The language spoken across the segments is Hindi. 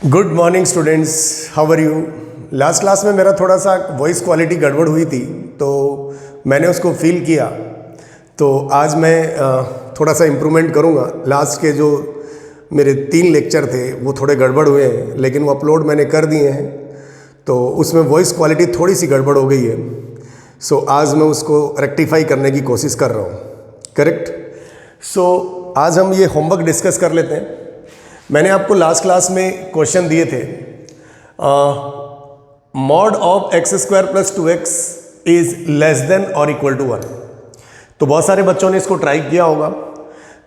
Good morning students, how are you. Last class में मेरा थोड़ा सा वॉइस क्वालिटी गड़बड़ हुई थी, तो मैंने उसको फील किया। तो आज मैं थोड़ा सा इम्प्रूवमेंट करूँगा। लास्ट के जो मेरे 3 लेक्चर थे वो थोड़े गड़बड़ हुए हैं, लेकिन वो अपलोड मैंने कर दिए हैं। तो उसमें वॉइस क्वालिटी थोड़ी सी गड़बड़ हो गई है। सो आज मैं उसको रेक्टिफाई करने की कोशिश कर रहा हूँ। करेक्ट। सो आज हम ये होमवर्क डिस्कस कर लेते हैं। मैंने आपको लास्ट क्लास में क्वेश्चन दिए थे, mod of x square plus 2x is less than और इक्वल टू 1। तो बहुत सारे बच्चों ने इसको ट्राई किया होगा।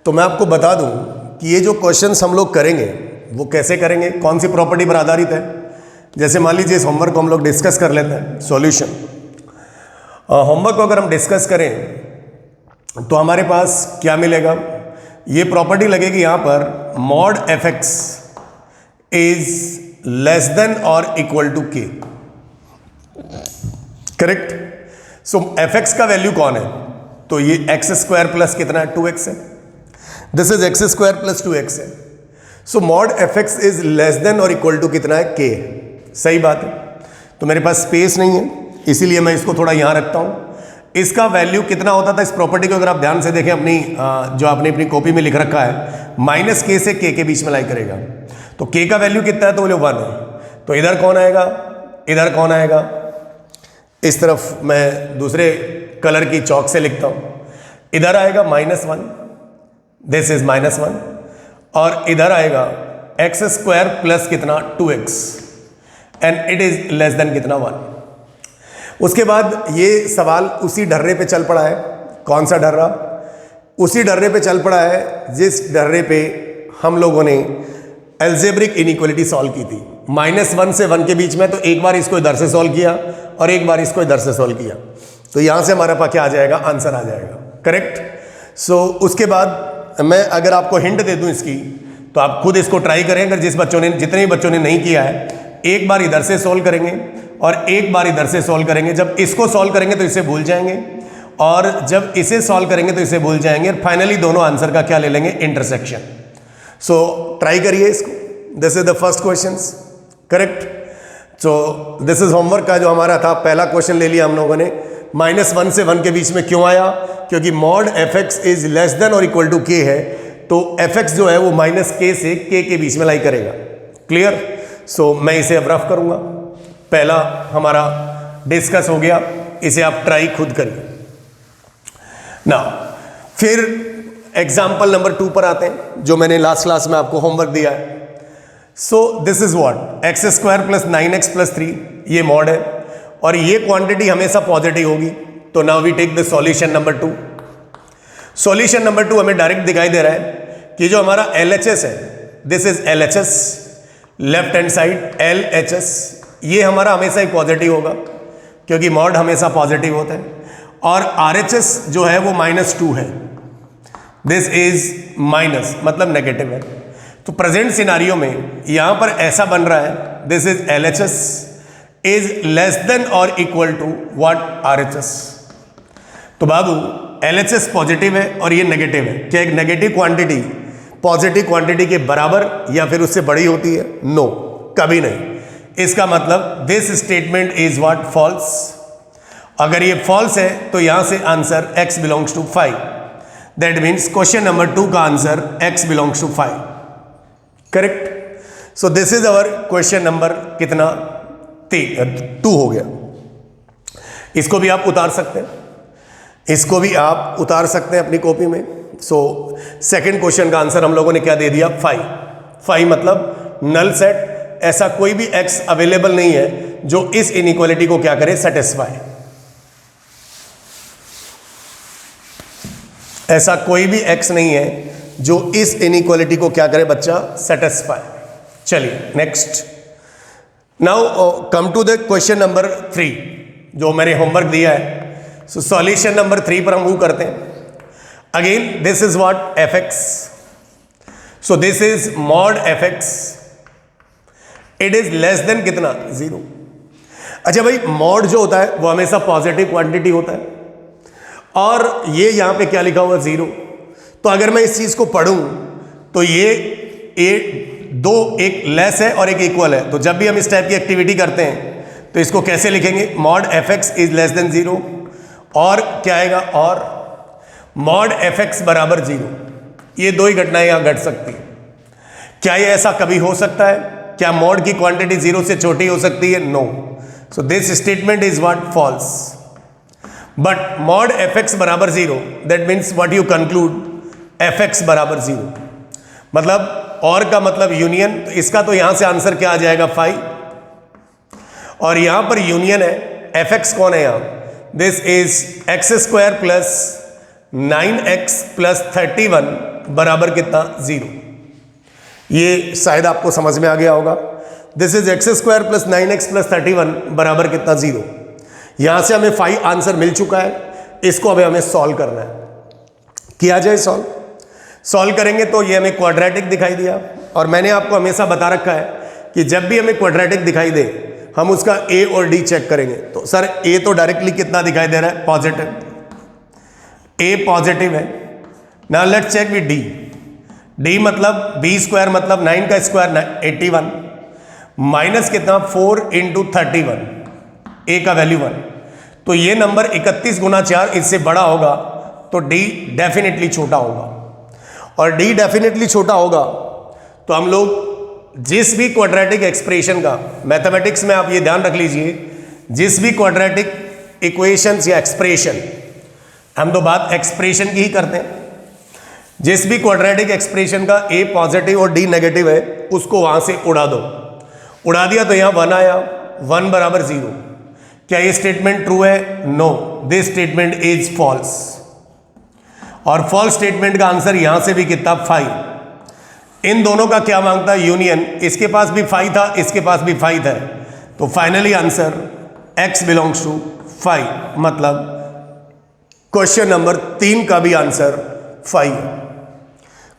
तो मैं आपको बता दूं कि ये जो क्वेश्चंस हम लोग करेंगे वो कैसे करेंगे, कौन सी प्रॉपर्टी पर आधारित है। जैसे मान लीजिए इस होमवर्क को हम लोग डिस्कस कर लेते हैं। सॉल्यूशन होमवर्क को अगर हम डिस्कस करें तो हमारे पास क्या मिलेगा, ये प्रॉपर्टी लगेगी यहाँ पर, mod f x is less than और इक्वल टू के। करेक्ट। सो एफ एक्स का वैल्यू कौन है, तो ये एक्स स्क्वायर प्लस कितना है, 2x है। This is x square plus 2x है। So mod f x is less than और इक्वल टू कितना है, k। सही बात है। तो मेरे पास स्पेस नहीं है, इसीलिए मैं इसको थोड़ा यहाँ रखता हूँ। इसका वैल्यू कितना होता था इस प्रॉपर्टी को, अगर आप ध्यान से देखें अपनी जो आपने अपनी कॉपी में लिख रखा है, माइनस के से के बीच में लाई करेगा। तो के का वैल्यू कितना है, तो बोले 1 है। तो इधर कौन आएगा, इधर कौन आएगा, इस तरफ मैं दूसरे कलर की चौक से लिखता हूं, इधर आएगा -1, दिस इज -1, और इधर आएगा एक्स स्क्वायर प्लस कितना 2x and it is less then कितना 1। उसके बाद ये सवाल उसी डर्रे पे चल पड़ा है। कौन सा डर्रा, उसी डर्रे पे चल पड़ा है जिस डर्रे पे हम लोगों ने एल्जेब्रिक इनइक्वालिटी सॉल्व की थी। -1 से 1 के बीच में, तो एक बार इसको इधर से सॉल्व किया और एक बार इसको इधर से सॉल्व किया, तो यहां से हमारे पास क्या आ जाएगा, आंसर आ जाएगा। करेक्ट। सो उसके बाद मैं अगर आपको हिंट दे दूं इसकी, तो आप खुद इसको ट्राई करें। अगर जितने भी बच्चों ने नहीं किया है, एक बार इधर से सॉल्व करेंगे और एक बार इधर से सॉल्व करेंगे। जब इसको सॉल्व करेंगे तो इसे भूल जाएंगे, और जब इसे सॉल्व करेंगे तो इसे भूल जाएंगे, और फाइनली दोनों आंसर का क्या ले लेंगे, इंटरसेक्शन। सो ट्राई करिए इसको। This is the first question. Correct. So this is homework का जो हमारा था, पहला क्वेश्चन ले लिया हम लोगों ने। -1 से 1 के बीच में क्यों आया, क्योंकि mod f x is less than और इक्वल टू के है, तो एफ एक्स जो है वो -k से k के बीच में लाई करेगा। क्लियर। सो मैं इसे अब रफ करूंगा। पहला हमारा डिस्कस हो गया, इसे आप ट्राई खुद करिए ना। फिर एग्जाम्पल नंबर 2 पर आते हैं, जो मैंने लास्ट क्लास में आपको होमवर्क दिया है। सो this is what, x square plus 9x plus 3, ये मॉड है और ये क्वांटिटी हमेशा पॉजिटिव होगी। तो now we take the solution number 2। Solution number 2 हमें डायरेक्ट दिखाई दे रहा है कि जो हमारा LHS है, this is LHS, left hand side LHS, ये हमारा हमेशा ही पॉजिटिव होगा क्योंकि मॉड हमेशा पॉजिटिव होता है। और RHS जो है वो -2 है, दिस इज माइनस, मतलब नेगेटिव है। तो प्रेजेंट सिनारियो में यहां पर ऐसा बन रहा है, this is LHS is less than और इक्वल टू व्हाट, RHS। तो बाबू LHS पॉजिटिव है और ये नेगेटिव है। क्या एक नेगेटिव क्वांटिटी पॉजिटिव क्वांटिटी के बराबर या फिर उससे बड़ी होती है? नो, कभी नहीं। इसका मतलब this statement is what, false. अगर ये फॉल्स है तो यहां से answer x belongs to 5। That means question number 2 का answer x belongs to 5। Correct. So this is our question number कितना, 2 हो गया। इसको भी आप उतार सकते हैं, इसको भी आप उतार सकते हैं अपनी कॉपी में। सो सेकेंड क्वेश्चन का आंसर हम लोगों ने क्या दे दिया, 5 मतलब नल सेट। ऐसा कोई भी x अवेलेबल नहीं है जो इस इनइक्वालिटी को क्या करे, सेटिस्फाई। ऐसा कोई भी x नहीं है जो इस इनइक्वालिटी को क्या करे बच्चा, सेटिस्फाई। चलिए next. Now come to the question number 3 जो मैंने होमवर्क दिया है। सो सॉल्यूशन नंबर 3 पर हम मूव करते हैं। Again this is what, F x. So this is mod f x, it is less then कितना, 0। अच्छा भाई, मॉड जो होता है वो हमेशा पॉजिटिव क्वांटिटी होता है, और ये यहां पे क्या लिखा हुआ, 0। तो अगर मैं इस चीज को पढ़ूं तो ये दो, एक लेस है और एक इक्वल है, तो जब भी हम इस टाइप की एक्टिविटी करते हैं तो इसको कैसे लिखेंगे, mod f x is less then 0, और क्या आएगा, और मॉड एफ एक्स बराबर 0। ये दो ही घटनाएं यहां घट सकती है। क्या ये ऐसा कभी हो सकता है, क्या मॉड की क्वांटिटी 0 से छोटी हो सकती है, no. So this statement is what, false. But mod f x बराबर 0, that means what you conclude, f x बराबर 0, मतलब और का मतलब यूनियन, तो इसका तो यहां से आंसर क्या आ जाएगा, 5, और यहां पर यूनियन है, एफ एक्स कौन है यहां, this is x square plus 9x plus 31 बराबर कितना, 0। ये शायद आपको समझ में आ गया होगा। This is x square plus 9x plus 31 बराबर कितना, 0। यहां से हमें 5 आंसर मिल चुका है, इसको अभी हमें सॉल्व करना है। किया जाए सॉल्व करेंगे तो ये हमें क्वाड्रेटिक दिखाई दिया, और मैंने आपको हमेशा बता रखा है कि जब भी हमें क्वाड्रेटिक दिखाई दे हम उसका ए और डी चेक करेंगे। तो सर ए तो डायरेक्टली कितना दिखाई दे रहा है, पॉजिटिव, ए पॉजिटिव है। Now let's check with d. D मतलब बी स्क्वायर मतलब 9 का स्क्वायर 81 माइनस कितना 4 इंटू 31, ए का वैल्यू 1। तो ये नंबर 31 गुना 4 इससे बड़ा होगा, तो डी डेफिनेटली छोटा होगा, और डी डेफिनेटली छोटा होगा तो हम लोग जिस भी क्वाड्रेटिक एक्सप्रेशन का, मैथमेटिक्स में आप ये ध्यान रख लीजिए, जिस भी क्वाड्रेटिक इक्वेशंस या एक्सप्रेशन, हम तो बात एक्सप्रेशन की ही करते हैं, जिस भी क्वाड्रेटिक एक्सप्रेशन का ए पॉजिटिव और डी नेगेटिव है उसको वहां से उड़ा दो। उड़ा दिया तो यहां 1 आया, 1 बराबर 0। क्या ये स्टेटमेंट ट्रू है, no, this statement is false, और फॉल्स स्टेटमेंट का आंसर यहां से भी कितना, 5। इन दोनों का क्या मांगता है, यूनियन। इसके पास भी 5 था, इसके पास भी 5 है, तो finally answer x belongs to 5, मतलब क्वेश्चन नंबर 3 का भी आंसर 5 है।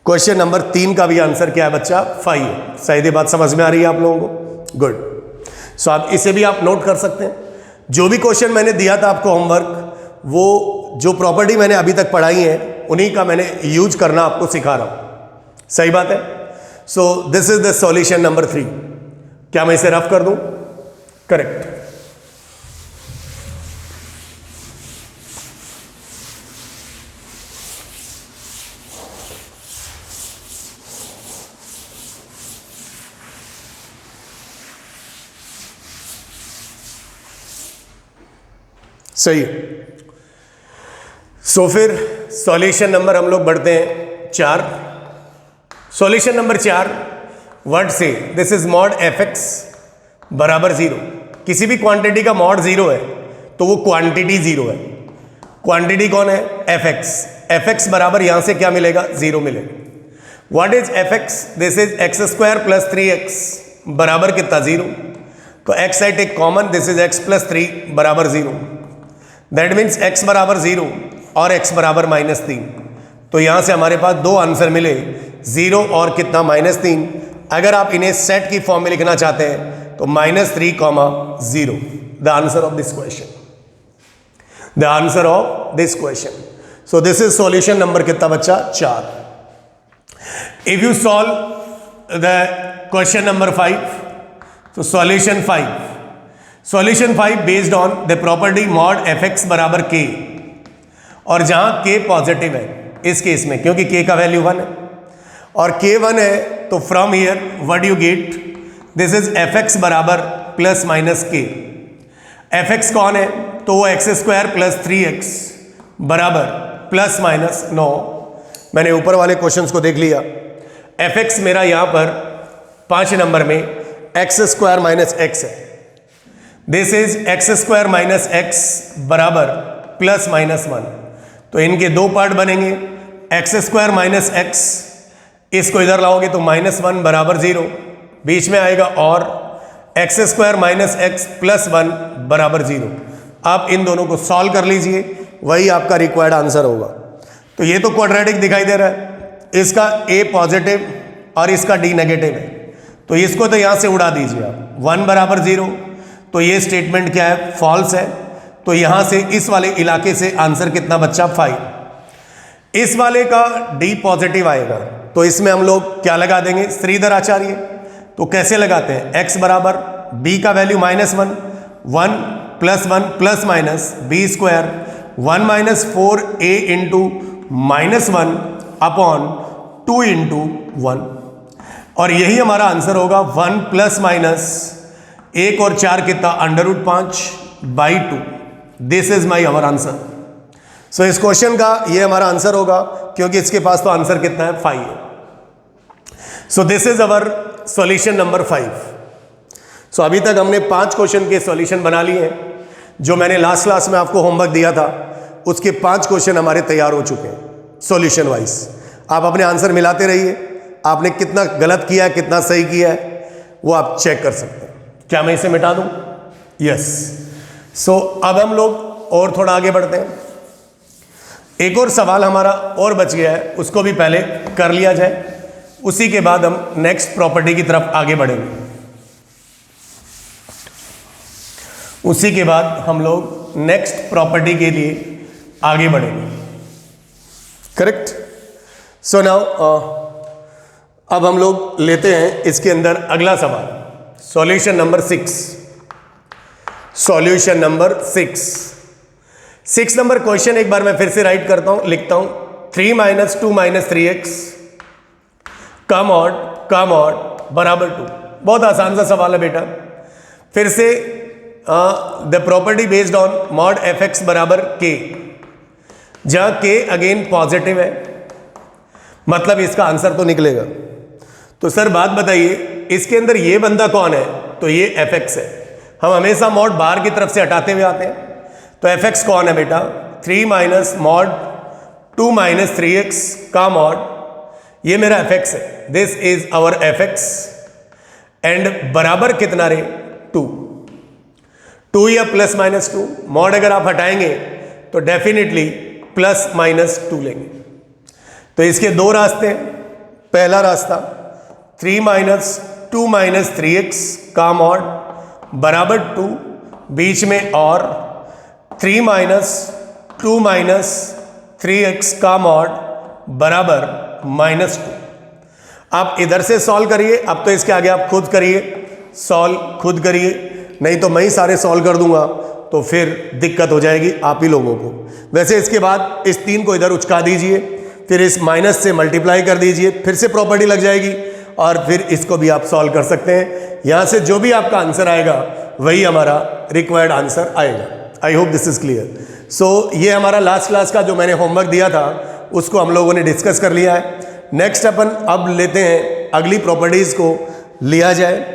क्वेश्चन नंबर 3 का भी आंसर क्या है बच्चा, 5 है। शायद ये बात समझ में आ रही है आप लोगों को, गुड। सो आप इसे भी आप नोट कर सकते हैं। जो भी क्वेश्चन मैंने दिया था आपको होमवर्क, वो जो प्रॉपर्टी मैंने अभी तक पढ़ाई है उन्हीं का मैंने यूज करना आपको सिखा रहा हूं, सही बात है। सो this is the solution number 3। क्या मैं इसे रफ कर दूं, करेक्ट। सही है। सो फिर सॉल्यूशन नंबर हम लोग बढ़ते हैं 4। सॉल्यूशन नंबर 4 वर्ड से, this is mod f x बराबर 0। किसी भी क्वांटिटी का मॉड 0 है तो वो क्वांटिटी 0 है। क्वांटिटी कौन है, एफ एक्स। एफ एक्स बराबर यहां से क्या मिलेगा, 0 मिलेगा। What is f x, this is x square plus 3x बराबर कितना, 0। तो x I take common, this is x plus 3 बराबर 0। दैट मीन्स x बराबर 0 और x बराबर -3। तो यहां से हमारे पास दो आंसर मिले, 0 और कितना, -3। अगर आप इन्हें सेट की फॉर्म में लिखना चाहते हैं तो -3, 0 the answer of this question, the answer of this question. So this is solution number कितना बच्चा, 4। If you solve the question number 5, तो solution 5 based on the property mod f x बराबर k, और जहां k पॉजिटिव है इस केस में, क्योंकि k का वैल्यू 1 है और k 1 है, तो from here what you get, this is f x बराबर plus minus k। F x कौन है, तो वो एक्स स्क्वायर प्लस 3x बराबर प्लस माइनस 9। मैंने ऊपर वाले क्वेश्चंस को देख लिया। एफ एक्स मेरा यहां पर 5 नंबर में एक्स स्क्वायर माइनस एक्स है। This is x square minus x बराबर प्लस माइनस 1। तो इनके दो पार्ट बनेंगे, एक्स स्क्वायर माइनस एक्स, इसको इधर लाओगे तो -1 बराबर 0, बीच में आएगा और x square minus x plus 1 बराबर 0। आप इन दोनों को सॉल्व कर लीजिए, वही आपका रिक्वायर्ड आंसर होगा। तो ये तो क्वाड्रेटिक दिखाई दे रहा है, इसका ए पॉजिटिव और इसका डी नेगेटिव है, तो इसको तो यहां से उड़ा दीजिए आप। 1 बराबर 0, तो ये स्टेटमेंट क्या है, फॉल्स है। तो यहां से इस वाले इलाके से आंसर कितना बच्चा, 5। इस वाले का डी पॉजिटिव आएगा, तो इसमें हम लोग क्या लगा देंगे, श्रीधर आचार्य। तो कैसे लगाते हैं, x बराबर b का value -1, 1 + 1 plus minus b square 1 minus 4a into -1 upon 2 into 1, और यही हमारा आंसर होगा 1 प्लस माइनस 1 और 4 कितना √5/2। This is my our answer. So इस क्वेश्चन का ये हमारा आंसर होगा, क्योंकि इसके पास तो आंसर कितना है 5 है। सो this is our solution number 5। सो अभी तक हमने 5 क्वेश्चन के सॉल्यूशन बना लिए हैं। जो मैंने लास्ट क्लास में आपको होमवर्क दिया था उसके 5 क्वेश्चन हमारे तैयार हो चुके हैं सॉल्यूशन वाइज। आप अपने आंसर मिलाते रहिए, आपने कितना गलत किया है कितना सही किया है वो आप चेक कर सकते हैं। क्या मैं इसे मिटा दूं? यस। सो अब हम लोग और थोड़ा आगे बढ़ते हैं। एक और सवाल हमारा और बच गया है, उसको भी पहले कर लिया जाए, उसी के बाद हम नेक्स्ट प्रॉपर्टी की तरफ आगे बढ़ेंगे। उसी के बाद हम लोग नेक्स्ट प्रॉपर्टी के लिए आगे बढ़ेंगे। करेक्ट। सो नाउ अब हम लोग लेते हैं इसके अंदर अगला सवाल, solution number 6। Solution number 6 number question एक बार मैं फिर से राइट करता हूं, लिखता हूं 3 - 2 - 3x का मॉड बराबर 2। बहुत आसान सा सवाल है बेटा। फिर से the property based on mod fx बराबर k, जहां k अगेन पॉजिटिव है, मतलब इसका आंसर तो निकलेगा। तो सर बात बताइए, इसके अंदर ये बंदा कौन है? तो ये fx है। हम हमेशा मॉड बाहर की तरफ से हटाते हुए आते हैं। तो fx कौन है बेटा? 3 - मॉड 2 - 3x का मॉड, ये मेरा fx है। This is our fx and बराबर कितना रे? 2 या ±2। मॉड अगर आप हटाएंगे तो डेफिनेटली ±2 लेंगे। तो इसके 2 रास्ते हैं। पहला रास्ता 3 - 2 - 3x का मॉड बराबर 2, बीच में और 3 - 2 - 3x का मॉड बराबर -2। आप इधर से सॉल्व करिए। अब तो इसके आगे आप खुद करिए, सॉल्व खुद करिए, नहीं तो मैं ही सारे सॉल्व कर दूंगा तो फिर दिक्कत हो जाएगी आप ही लोगों को। वैसे इसके बाद इस 3 को इधर उचका दीजिए, फिर इस माइनस से मल्टीप्लाई कर दीजिए, फिर से प्रॉपर्टी लग जाएगी और फिर इसको भी आप सॉल्व कर सकते हैं। यहाँ से जो भी आपका आंसर आएगा वही हमारा रिक्वायर्ड आंसर आएगा। I hope this is clear. So ये हमारा लास्ट क्लास का जो मैंने होमवर्क दिया था उसको हम लोगों ने डिस्कस कर लिया है। नेक्स्ट अपन अब लेते हैं अगली प्रॉपर्टीज़ को लिया जाए,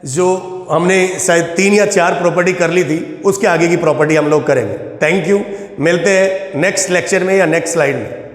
जो हमने शायद 3 या 4 प्रॉपर्टी कर ली थी, उसके आगे की प्रॉपर्टी हम लोग करेंगे। Thank you. मिलते हैं नेक्स्ट लेक्चर में या नेक्स्ट स्लाइड में।